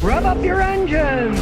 Rev up your engine.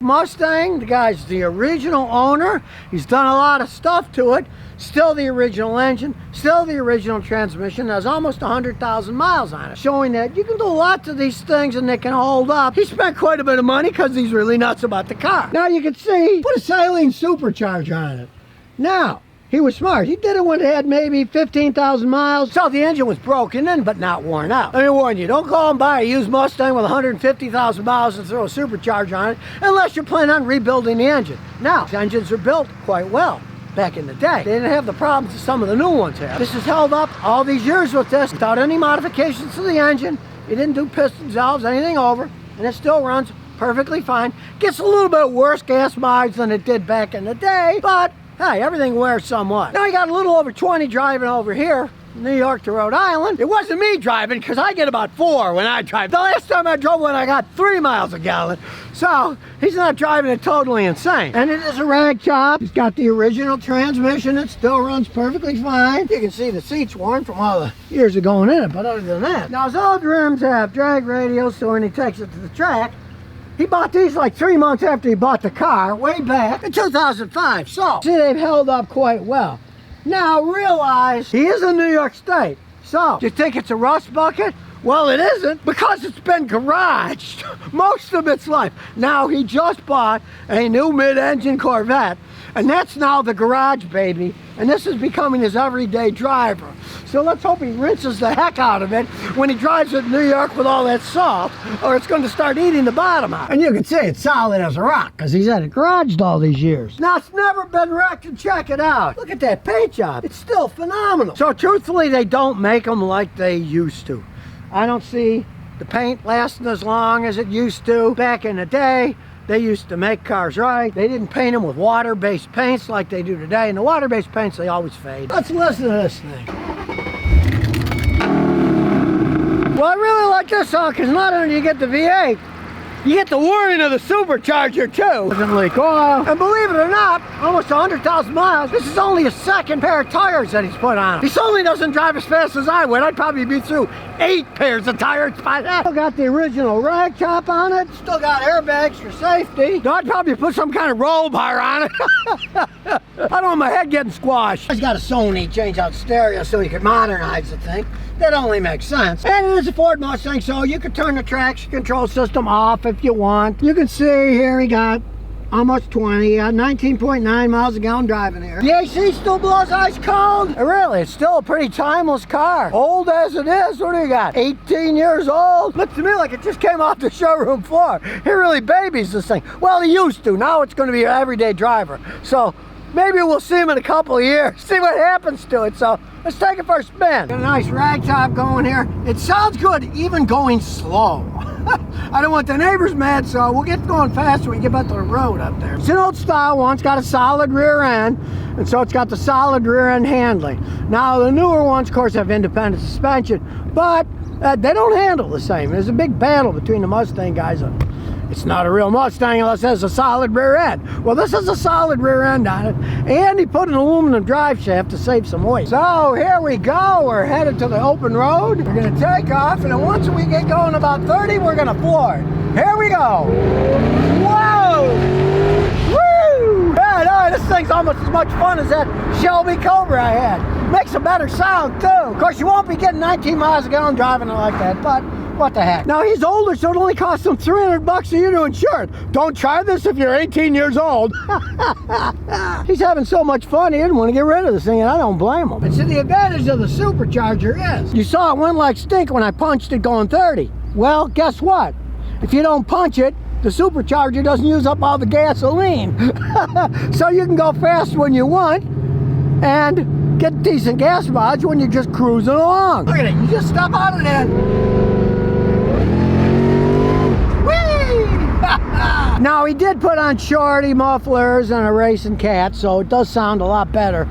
Mustang, the guy's the original owner. He's done a lot of stuff to it. Still the original engine, still the original transmission. Has almost 100,000 miles on it, showing that you can do lots of these things and they can hold up. He spent quite a bit of money because he's really nuts about the car. Now you can see, put a silane supercharger on it. Now, he was smart. He did it when it had maybe 15,000 miles. So the engine was broken in, but not worn out. Let me warn you, don't go and buy a used Mustang with 150,000 miles and throw a supercharger on it unless you're planning on rebuilding the engine. Now, these engines are built quite well. Back in the day, they didn't have the problems that some of the new ones have. This has held up all these years with this without any modifications to the engine. It didn't do piston valves, anything over, and it still runs perfectly fine. Gets a little bit worse gas mileage than it did back in the day, but hey, everything wears somewhat. Now you got a little over 20 driving over here, New York to Rhode Island. It wasn't me driving because I get about 4 when I drive. The last time I drove one, I got 3 miles a gallon. So he's not driving it totally insane. And it is a rag top. He's got the original transmission. It still runs perfectly fine. You can see the seat's worn from all the years of going in it, but other than that. Now his old rims have drag radials, so when he takes it to the track, he bought these like 3 months after he bought the car, way back in 2005. So, see, they've held up quite well. Now, realize he is in New York State. So, do you think it's a rust bucket? Well, it isn't, because it's been garaged most of its life. Now, he just bought a new mid-engine Corvette, and that's now the garage baby, and this is becoming his everyday driver. So let's hope he rinses the heck out of it when he drives it in New York with all that salt, or it's going to start eating the bottom out. And you can see it's solid as a rock because he's had it garaged all these years. Now, it's never been wrecked, and check it out. Look at that paint job. It's still phenomenal. So truthfully, they don't make them like they used to. I don't see the paint lasting as long as it used to. Back in the day, they used to make cars right. They didn't paint them with water-based paints like they do today. And the water-based paints, they always fade. Let's listen to this thing. Well, I really like this song because not only do you get the V8, you get the warning of the supercharger too. Doesn't leak oil. And believe it or not, almost 100,000 miles. This is only a second pair of tires that he's put on. He certainly doesn't drive as fast as I would. I'd probably be through 8 pairs of tires by that. Still got the original rag top on it. Still got airbags for safety. I'd probably put some kind of roll bar on it. I don't want my head getting squashed. He's got a Sony change out stereo so he could modernize the thing. That only makes sense. And it is a Ford Mustang, so you can turn the traction control system off if you want. You can see here he got almost 20, 19.9 miles a gallon driving here. The AC still blows ice cold. Really, it's still a pretty timeless car. Old as it is, what do you got? 18 years old? Looks to me like it just came off the showroom floor. He really babies this thing. Well, he used to. Now it's going to be an everyday driver. So maybe we'll see him in a couple of years, see what happens to it. So let's take it for a spin. Got a nice rag top going here. It sounds good even going slow. I don't want the neighbors mad, so we'll get going fast when we get back to the road up there. It's an old style one. It's got a solid rear end, and so it's got the solid rear end handling. Now the newer ones, of course, have independent suspension, but they don't handle the same. There's a big battle between the Mustang guys. It's not a real Mustang unless it has a solid rear end. Well, this has a solid rear end on it, and he put an aluminum drive shaft to save some weight. So here we go. We're headed to the open road. We're going to take off, and then once we get going about 30, we're going to floor it. Here we go. Whoa! Woo! Yeah, no, this thing's almost as much fun as that Shelby Cobra I had. Makes a better sound, too. Of course, you won't be getting 19 miles a gallon driving it like that, but what the heck. Now, he's older, so it only costs him $300 a year to insure it. Don't try this if you're 18 years old. He's having so much fun, he didn't want to get rid of this thing, and I don't blame him. And see, the advantage of the supercharger is, you saw it went like stink when I punched it going 30. Well, guess what? If you don't punch it, the supercharger doesn't use up all the gasoline. So you can go fast when you want, and get decent gas mileage when you're just cruising along. Look at it, you just step out of that. Now, he did put on shorty mufflers and a racing cat, so it does sound a lot better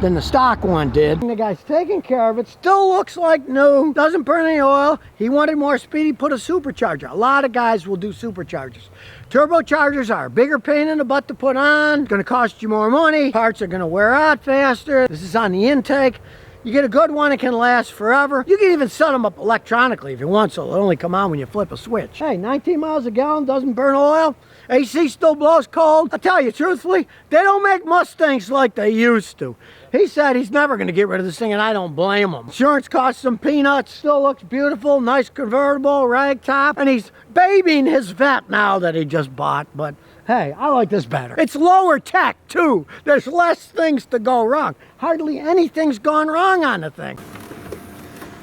than the stock one did. And the guy's taking care of it. Still looks like new. Doesn't burn any oil. He wanted more speed. He put a supercharger. A lot of guys will do superchargers. Turbochargers are a bigger pain in the butt to put on. It's going to cost you more money. Parts are going to wear out faster. This is on the intake. You get a good one, it can last forever. You can even set them up electronically if you want, so they'll only come on when you flip a switch. Hey, 19 miles a gallon, doesn't burn oil. AC still blows cold. I tell you truthfully, they don't make Mustangs like they used to. He said he's never going to get rid of this thing, and I don't blame him. Insurance costs some peanuts, still looks beautiful, nice convertible, rag top, and he's babying his vet now that he just bought, but hey, I like this better. It's lower tech, too. There's less things to go wrong. Hardly anything's gone wrong on the thing.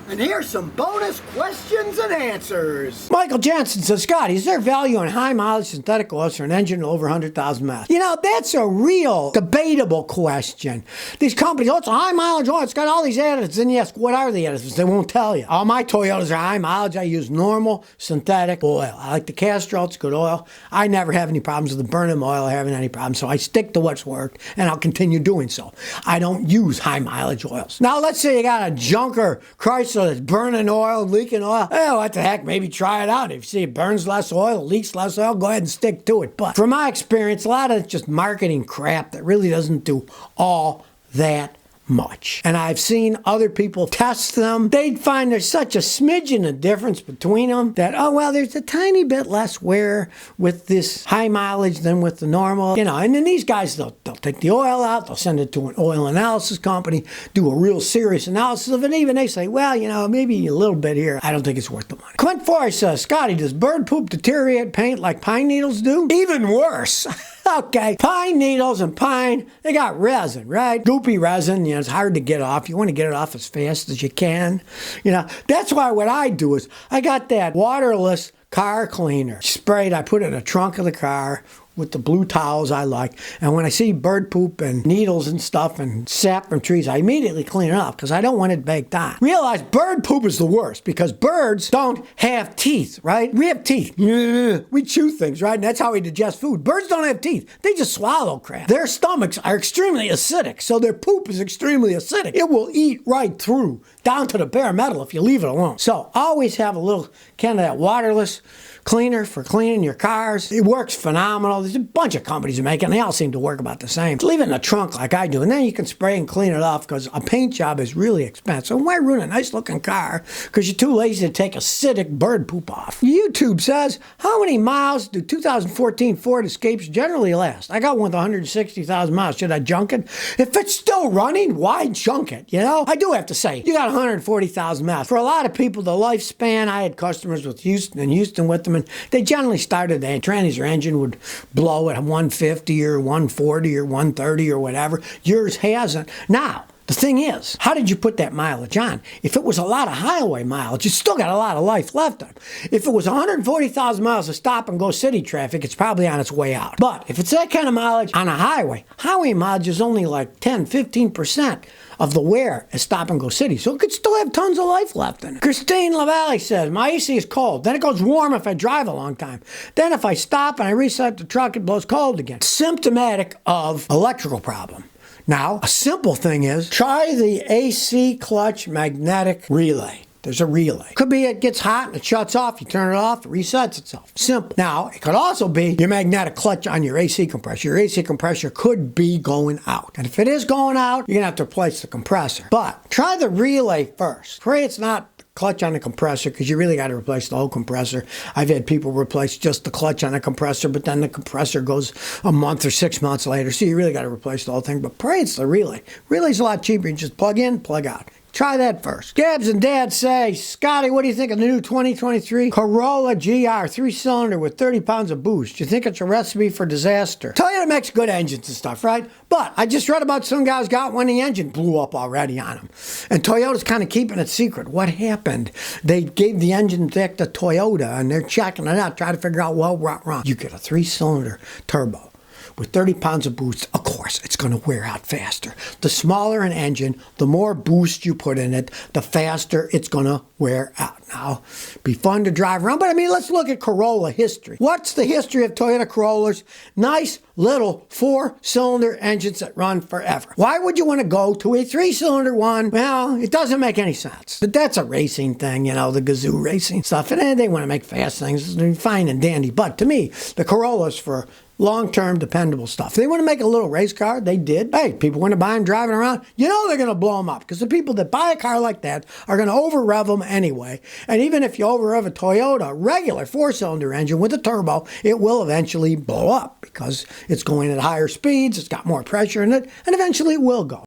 And here's some bonus questions and answers. Michael Jensen says, Scott, is there value in high mileage synthetic oils for an engine over 100,000 miles? You know, that's a real debatable question. These companies, oh, it's a high mileage oil, it's got all these additives. Then you ask, what are the additives? They won't tell you. All my Toyotas are high mileage. I use normal synthetic oil. I like the Castrol, it's good oil. I never have any problems with the Burnham oil or having any problems, so I stick to what's worked, and I'll continue doing so. I don't use high mileage oils. Now, let's say you got a junker Chrysler that's burning oil, leaking oil. Oh, what the heck, maybe try it out. If you see it burns less oil, leaks less oil, go ahead and stick to it. But from my experience, a lot of it's just marketing crap that really doesn't do all that much. And I've seen other people test them. They'd find there's such a smidgen of difference between them that, oh, well, there's a tiny bit less wear with this high mileage than with the normal. You know, and then these guys, they'll take the oil out, they'll send it to an oil analysis company, do a real serious analysis of it. Even they say, well, you know, maybe a little bit here. I don't think it's worth the money. Clint Forrest says, Scotty, does bird poop deteriorate paint like pine needles do? Even worse. Okay, pine needles and pine, they got resin, right? Goopy resin, you know, it's hard to get off. You want to get it off as fast as you can. You know, that's why what I do is I got that waterless car cleaner sprayed. I put it in the trunk of the car with the blue towels I like. And when I see bird poop and needles and stuff and sap from trees, I immediately clean it up because I don't want it baked on. Realize bird poop is the worst because birds don't have teeth, right? We have teeth. We chew things, right? And that's how we digest food. Birds don't have teeth. They just swallow crap. Their stomachs are extremely acidic, so their poop is extremely acidic. It will eat right through, down to the bare metal if you leave it alone. So always have a little can of that waterless cleaner for cleaning your cars. It works phenomenal. There's a bunch of companies that make it, and they all seem to work about the same. Leave it in the trunk like I do, and then you can spray and clean it off because a paint job is really expensive. Why ruin a nice looking car because you're too lazy to take acidic bird poop off? YouTube says, how many miles do 2014 Ford Escapes generally last? I got one with 160,000 miles. Should I junk it? If it's still running, why junk it? You know, I do have to say, you got 140,000 miles. For a lot of people, the lifespan, I had customers with Houston with them, and they generally started the trannies or engine would blow at 150 or 140 or 130 or whatever. Yours hasn't. Now, the thing is, how did you put that mileage on? If it was a lot of highway mileage, you still got a lot of life left on it. If it was 140,000 miles of stop and go city traffic, it's probably on its way out. But if it's that kind of mileage on a highway mileage is only like 10, 15% of the wear as stop and go city. So it could still have tons of life left in it. Christine LaValle says, my AC is cold. Then it goes warm if I drive a long time. Then if I stop and I reset the truck, it blows cold again. Symptomatic of electrical problem. Now, a simple thing is, try the AC clutch magnetic relay. There's a relay. Could be it gets hot and it shuts off. You turn it off, it resets itself. Simple. Now, it could also be your magnetic clutch on your AC compressor. Your AC compressor could be going out. And if it is going out, you're going to have to replace the compressor. But try the relay first. Pray it's not clutch on the compressor because you really got to replace the whole compressor. I've had people replace just the clutch on the compressor, but then the compressor goes a month or 6 months later. So you really got to replace the whole thing. But pray it's the relay. Relay's a lot cheaper. You just plug in, plug out. Try that first. Gabs and Dad say, Scotty, what do you think of the new 2023 Corolla GR 3-cylinder with 30 pounds of boost? Do you think it's a recipe for disaster? Toyota makes good engines and stuff, right? But I just read about some guys got one, the engine blew up already on them. And Toyota's kind of keeping it secret. What happened? They gave the engine back to Toyota, and they're checking it out, trying to figure out what went wrong. You get a 3-cylinder turbo with 30 pounds of boost. Of course, it's going to wear out faster. The smaller an engine, the more boost you put in it, the faster it's going to wear out. Now, be fun to drive around, but I mean, let's look at Corolla history. What's the history of Toyota Corollas? Nice little 4-cylinder engines that run forever. Why would you want to go to a 3-cylinder one? Well, it doesn't make any sense. But that's a racing thing, you know, the Gazoo racing stuff. And they want to make fast things. They're fine and dandy. But to me, the Corollas for long-term dependable stuff. They want to make a little race car, they did. Hey, people want to buy them driving around, you know they're going to blow them up, because the people that buy a car like that are going to over-rev them anyway. And even if you over-rev a Toyota regular 4-cylinder engine with a turbo, it will eventually blow up because it's going at higher speeds, it's got more pressure in it, and eventually it will go.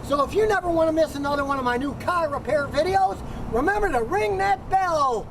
So if you never want to miss another one of my new car repair videos, remember to ring that bell.